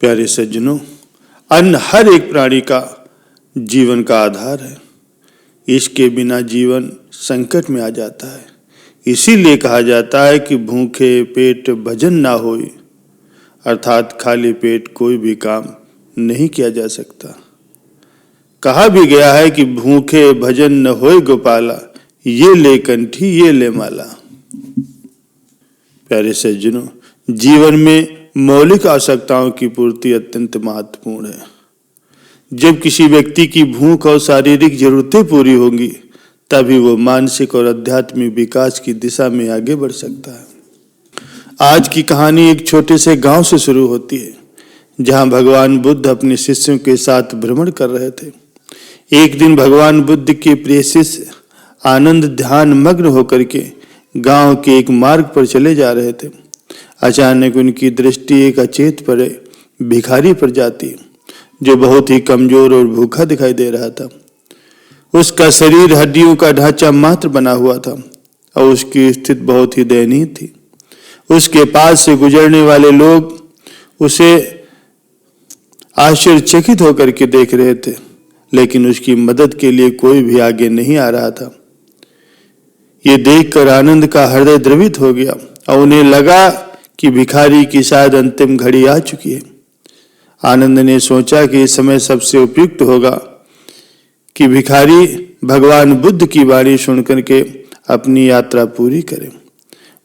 प्यारे सज्जनों, अन्न हर एक प्राणी का जीवन का आधार है। इसके बिना जीवन संकट में आ जाता है। इसीलिए कहा जाता है कि भूखे पेट भजन ना होए, अर्थात खाली पेट कोई भी काम नहीं किया जा सकता। कहा भी गया है कि भूखे भजन न होए गोपाला, ये ले कंठी ये ले माला। प्यारे सज्जनों, जीवन में मौलिक आवश्यकताओं की पूर्ति अत्यंत महत्वपूर्ण है। जब किसी व्यक्ति की भूख और शारीरिक जरूरतें पूरी होंगी, तभी वो मानसिक और आध्यात्मिक विकास की दिशा में आगे बढ़ सकता है। आज की कहानी एक छोटे से गांव से शुरू होती है, जहां भगवान बुद्ध अपने शिष्यों के साथ भ्रमण कर रहे थे। एक दिन भगवान बुद्ध के प्रिय शिष्य आनंद ध्यान मग्न होकर के गांव के एक मार्ग पर चले जा रहे थे। अचानक उनकी दृष्टि एक अचेत पड़े भिखारी पर जाती, जो बहुत ही कमजोर और भूखा दिखाई दे रहा था। उसका शरीर हड्डियों का ढांचा मात्र बना हुआ था और उसकी स्थिति बहुत ही दयनीय थी। उसके पास से गुजरने वाले लोग उसे आश्चर्यचकित होकर के देख रहे थे, लेकिन उसकी मदद के लिए कोई भी आगे नहीं आ रहा था। ये देखकर आनंद का हृदय द्रवित हो गया और उन्हें लगा कि भिखारी की शायद अंतिम घड़ी आ चुकी है। आनंद ने सोचा कि इस समय सबसे उपयुक्त होगा कि भिखारी भगवान बुद्ध की वाणी सुनकर के अपनी यात्रा पूरी करे।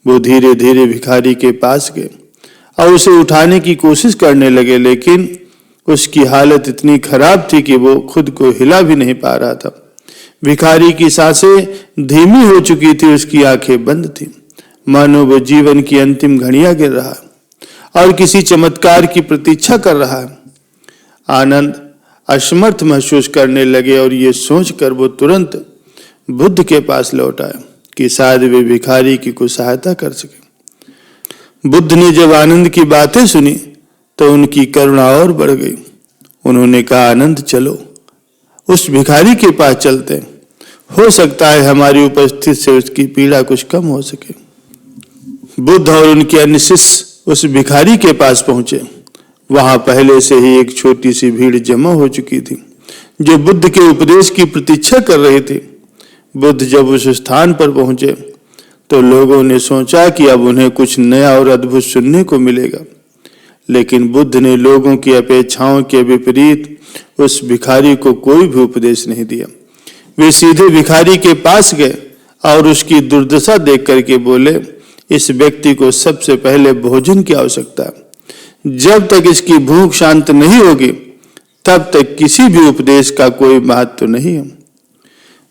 वो धीरे धीरे भिखारी के पास गए और उसे उठाने की कोशिश करने लगे, लेकिन उसकी हालत इतनी खराब थी कि वो खुद को हिला भी नहीं पा रहा था। भिखारी की सांसें धीमी हो चुकी थी, उसकी आंखें बंद थी, मानो वो जीवन की अंतिम घड़ियां गिर रहा है और किसी चमत्कार की प्रतीक्षा कर रहा है। आनंद असमर्थ महसूस करने लगे और ये सोचकर वो तुरंत बुद्ध के पास लौट आए कि शायद वे भिखारी की कुछ सहायता कर सके। बुद्ध ने जब आनंद की बातें सुनी तो उनकी करुणा और बढ़ गई। उन्होंने कहा, आनंद चलो उस भिखारी के पास चलते हैं, हो सकता है हमारी उपस्थिति से उसकी पीड़ा कुछ कम हो सके। बुद्ध और उनके अन्य शिष्य उस भिखारी के पास पहुंचे। वहां पहले से ही एक छोटी सी भीड़ जमा हो चुकी थी, जो बुद्ध के उपदेश की प्रतीक्षा कर रही थी। बुद्ध जब उस स्थान पर पहुंचे तो लोगों ने सोचा कि अब उन्हें कुछ नया और अद्भुत सुनने को मिलेगा, लेकिन बुद्ध ने लोगों की अपेक्षाओं के विपरीत उस भिखारी को कोई भी उपदेश नहीं दिया। वे सीधे भिखारी के पास गए और उसकी दुर्दशा देख करके बोले, इस व्यक्ति को सबसे पहले भोजन की आवश्यकता है। जब तक इसकी भूख शांत नहीं होगी, तब तक किसी भी उपदेश का कोई महत्व नहीं है।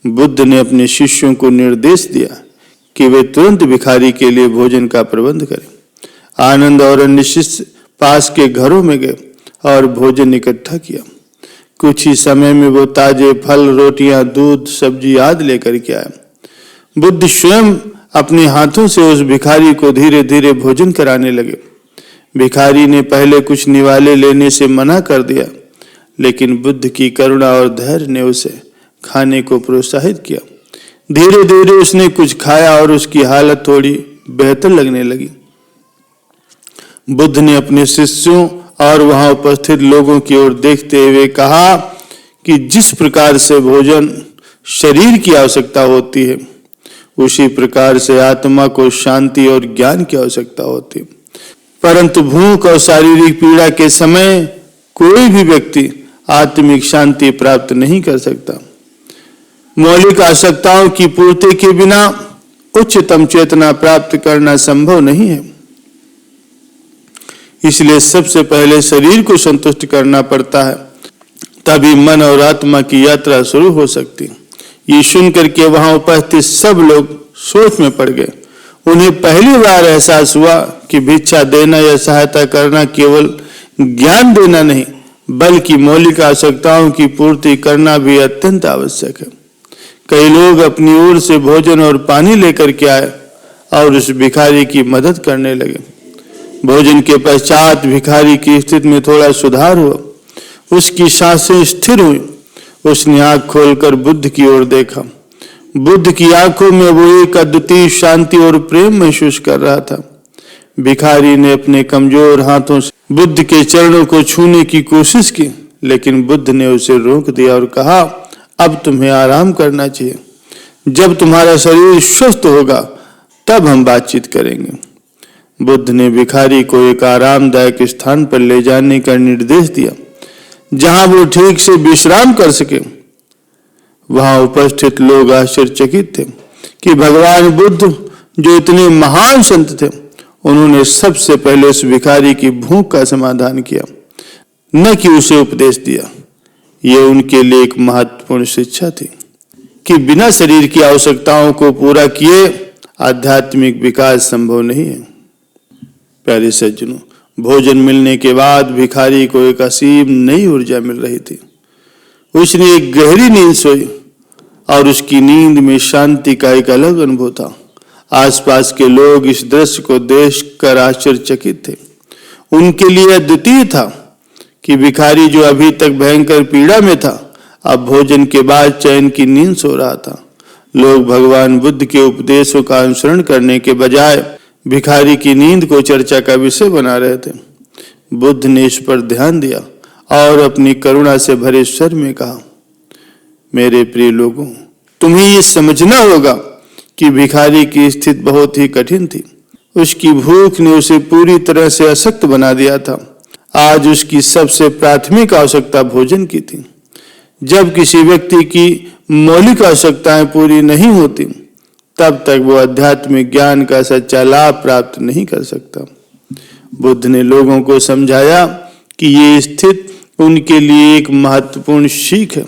बुद्ध ने अपने शिष्यों को निर्देश दिया कि वे तुरंत भिखारी के लिए भोजन का प्रबंध करें। आनंद और अन्य शिष्य पास के घरों में गए और भोजन इकट्ठा किया। कुछ ही समय में वो ताजे फल, रोटियां, दूध, सब्जी आदि लेकर के आए। बुद्ध स्वयं अपने हाथों से उस भिखारी को धीरे धीरे भोजन कराने लगे। भिखारी ने पहले कुछ निवाले लेने से मना कर दिया, लेकिन बुद्ध की करुणा और धैर्य ने उसे खाने को प्रोत्साहित किया। धीरे धीरे उसने कुछ खाया और उसकी हालत थोड़ी बेहतर लगने लगी। बुद्ध ने अपने शिष्यों और वहां उपस्थित लोगों की ओर देखते हुए कहा कि जिस प्रकार से भोजन शरीर की आवश्यकता होती है, उसी प्रकार से आत्मा को शांति और ज्ञान की आवश्यकता होती है। परंतु भूख और शारीरिक पीड़ा के समय कोई भी व्यक्ति आत्मिक शांति प्राप्त नहीं कर सकता। मौलिक आवश्यकताओं की पूर्ति के बिना उच्चतम चेतना प्राप्त करना संभव नहीं है। इसलिए सबसे पहले शरीर को संतुष्ट करना पड़ता है, तभी मन और आत्मा की यात्रा शुरू हो सकती है। ये सुनकर के वहां उपस्थित सब लोग सोच में पड़ गए। उन्हें पहली बार एहसास हुआ कि भिक्षा देना या सहायता करना केवल ज्ञान देना नहीं, बल्कि मौलिक आवश्यकताओं की पूर्ति करना भी अत्यंत आवश्यक है। कई लोग अपनी ओर से भोजन और पानी लेकर के आए और उस भिखारी की मदद करने लगे। भोजन के पश्चात भिखारी की स्थिति में थोड़ा सुधार हुआ। उसकी सांसें स्थिर हुई। उसने आंख खोलकर बुद्ध की ओर देखा। बुद्ध की आंखों में वो एक अद्वितीय शांति और प्रेम महसूस कर रहा था। भिखारी ने अपने कमजोर हाथों से बुद्ध के चरणों को छूने की कोशिश की, लेकिन बुद्ध ने उसे रोक दिया और कहा, अब तुम्हें आराम करना चाहिए। जब तुम्हारा शरीर स्वस्थ होगा तब हम बातचीत करेंगे। बुद्ध ने भिखारी को एक आरामदायक स्थान पर ले जाने का निर्देश दिया, जहां वो ठीक से विश्राम कर सके। वहां उपस्थित लोग आश्चर्यचकित थे कि भगवान बुद्ध, जो इतने महान संत थे, उन्होंने सबसे पहले उस भिखारी की भूख का समाधान किया, न कि उसे उपदेश दिया। यह उनके लिए एक महत्वपूर्ण शिक्षा थी कि बिना शरीर की आवश्यकताओं को पूरा किए आध्यात्मिक विकास संभव नहीं है। प्यारे सज्जनों, भोजन मिलने के बाद भिखारी को एक असीम नई ऊर्जा मिल रही थी। उसने एक गहरी नींद सोई और उसकी नींद में शांति का एक अलग अनुभव था। आसपास के लोग इस दृश्य को देखकर आश्चर्यचकित थे। उनके लिए अद्वितीय था कि भिखारी, जो अभी तक भयंकर पीड़ा में था, अब भोजन के बाद चैन की नींद सो रहा था। लोग भगवान बुद्ध के उपदेशों का अनुसरण करने के बजाय भिखारी की नींद को चर्चा का विषय बना रहे थे। बुद्ध ने इस पर ध्यान दिया और अपनी करुणा से भरे स्वर में कहा, मेरे प्रिय लोगों, तुम्हें ये समझना होगा कि भिखारी की स्थिति बहुत ही कठिन थी। उसकी भूख ने उसे पूरी तरह से अशक्त बना दिया था। आज उसकी सबसे प्राथमिक आवश्यकता भोजन की थी। जब किसी व्यक्ति की मौलिक आवश्यकताएं पूरी नहीं होती, तब तक वो आध्यात्मिक ज्ञान का सच्चा लाभ प्राप्त नहीं कर सकता। बुद्ध ने लोगों को समझाया कि ये स्थिति उनके लिए एक महत्वपूर्ण सीख है।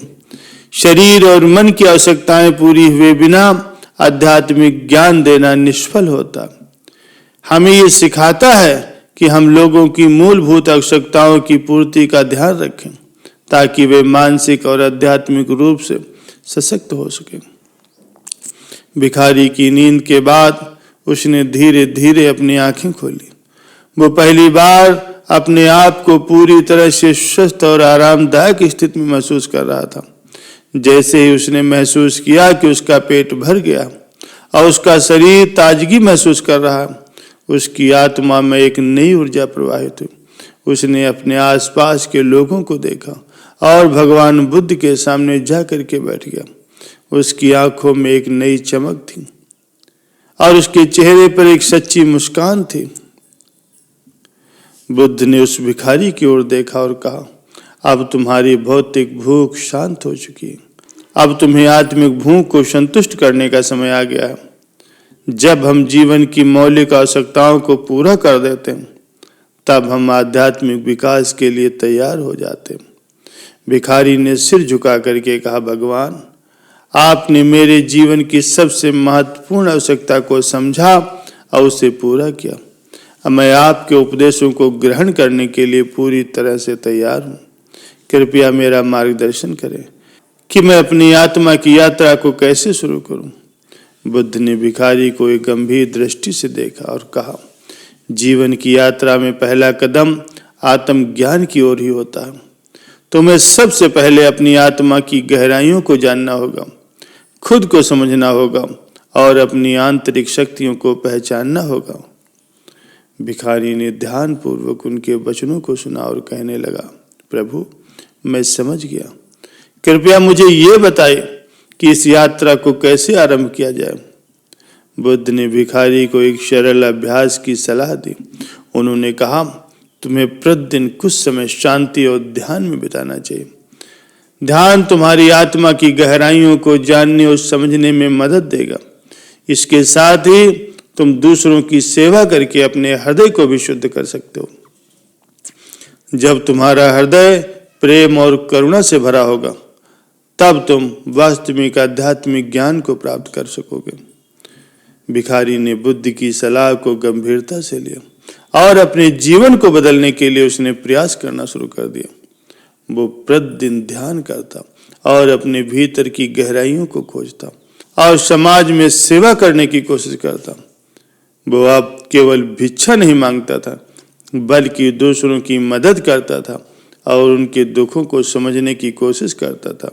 शरीर और मन की आवश्यकताएं पूरी हुए बिना आध्यात्मिक ज्ञान देना निष्फल होता। हमें ये सिखाता है कि हम लोगों की मूलभूत आवश्यकताओं की पूर्ति का ध्यान रखें, ताकि वे मानसिक और आध्यात्मिक रूप से सशक्त हो सकें। भिखारी की नींद के बाद उसने धीरे धीरे अपनी आंखें खोली। वो पहली बार अपने आप को पूरी तरह से स्वस्थ और आरामदायक स्थिति में महसूस कर रहा था। जैसे ही उसने महसूस किया कि उसका पेट भर गया और उसका शरीर ताजगी महसूस कर रहा है, उसकी आत्मा में एक नई ऊर्जा प्रवाहित हुई। उसने अपने आसपास के लोगों को देखा और भगवान बुद्ध के सामने जा करके बैठ गया। उसकी आंखों में एक नई चमक थी और उसके चेहरे पर एक सच्ची मुस्कान थी। बुद्ध ने उस भिखारी की ओर देखा और कहा, अब तुम्हारी भौतिक भूख शांत हो चुकी है। अब तुम्हें आत्मिक भूख को संतुष्ट करने का समय आ गया है। जब हम जीवन की मौलिक आवश्यकताओं को पूरा कर देते हैं, तब हम आध्यात्मिक विकास के लिए तैयार हो जाते हैं। भिखारी ने सिर झुका करके कहा, भगवान, आपने मेरे जीवन की सबसे महत्वपूर्ण आवश्यकता को समझा और उसे पूरा किया। अब मैं आपके उपदेशों को ग्रहण करने के लिए पूरी तरह से तैयार हूँ। कृपया मेरा मार्गदर्शन करें कि मैं अपनी आत्मा की यात्रा को कैसे शुरू करूं। बुद्ध ने भिखारी को एक गंभीर दृष्टि से देखा और कहा, जीवन की यात्रा में पहला कदम आत्मज्ञान की ओर ही होता है। तुम्हें सबसे पहले अपनी आत्मा की गहराइयों को जानना होगा, खुद को समझना होगा और अपनी आंतरिक शक्तियों को पहचानना होगा। भिखारी ने ध्यानपूर्वक उनके वचनों को सुना और कहने लगा, प्रभु, मैं समझ गया। कृपया मुझे ये बताएं कि इस यात्रा को कैसे आरंभ किया जाए। बुद्ध ने भिखारी को एक सरल अभ्यास की सलाह दी। उन्होंने कहा, तुम्हें प्रतिदिन कुछ समय शांति और ध्यान में बिताना चाहिए। ध्यान तुम्हारी आत्मा की गहराइयों को जानने और समझने में मदद देगा। इसके साथ ही तुम दूसरों की सेवा करके अपने हृदय को भी शुद्ध कर सकते हो। जब तुम्हारा हृदय प्रेम और करुणा से भरा होगा, तब तुम वास्तविक आध्यात्मिक ज्ञान को प्राप्त कर सकोगे। भिखारी ने बुद्ध की सलाह को गंभीरता से लिया और अपने जीवन को बदलने के लिए उसने प्रयास करना शुरू कर दिया। वो प्रतिदिन ध्यान करता और अपने भीतर की गहराइयों को खोजता और समाज में सेवा करने की कोशिश करता। वो अब केवल भिक्षा नहीं मांगता था, बल्कि दूसरों की मदद करता था और उनके दुखों को समझने की कोशिश करता था।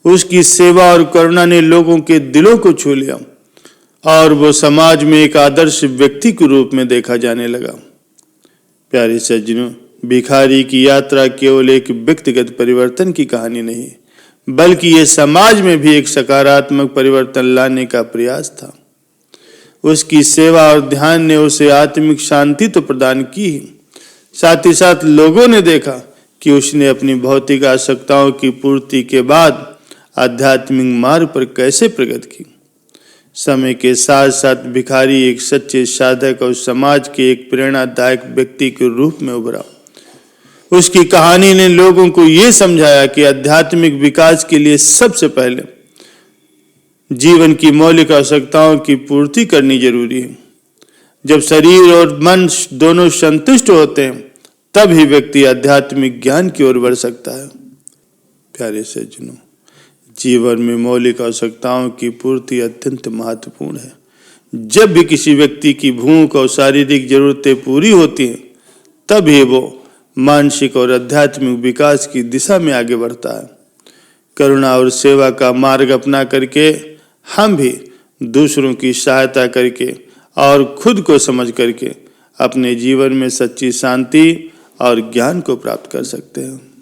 उसकी सेवा और करुणा ने लोगों के दिलों को छू लिया और वो समाज में एक आदर्श व्यक्ति के रूप में देखा जाने लगा। प्यारे सज्जनों, भिखारी की यात्रा केवल एक व्यक्तिगत परिवर्तन की कहानी नहीं, बल्कि ये समाज में भी एक सकारात्मक परिवर्तन लाने का प्रयास था। उसकी सेवा और ध्यान ने उसे आत्मिक शांति तो प्रदान की, साथ ही साथ लोगों ने देखा कि उसने अपनी भौतिक आवश्यकताओं की पूर्ति के बाद आध्यात्मिक मार्ग पर कैसे प्रगति की। समय के साथ साथ भिखारी एक सच्चे साधक और समाज के एक प्रेरणादायक व्यक्ति के रूप में उभरा। उसकी कहानी ने लोगों को यह समझाया कि आध्यात्मिक विकास के लिए सबसे पहले जीवन की मौलिक आवश्यकताओं की पूर्ति करनी जरूरी है। जब शरीर और मन दोनों संतुष्ट होते हैं, तब ही व्यक्ति आध्यात्मिक ज्ञान की ओर बढ़ सकता है। प्यारे सज्जनों, जीवन में मौलिक आवश्यकताओं की पूर्ति अत्यंत महत्वपूर्ण है। जब भी किसी व्यक्ति की भूख और शारीरिक जरूरतें पूरी होती हैं, तब ही वो मानसिक और आध्यात्मिक विकास की दिशा में आगे बढ़ता है। करुणा और सेवा का मार्ग अपना करके हम भी दूसरों की सहायता करके और खुद को समझ करके अपने जीवन में सच्ची शांति और ज्ञान को प्राप्त कर सकते हैं।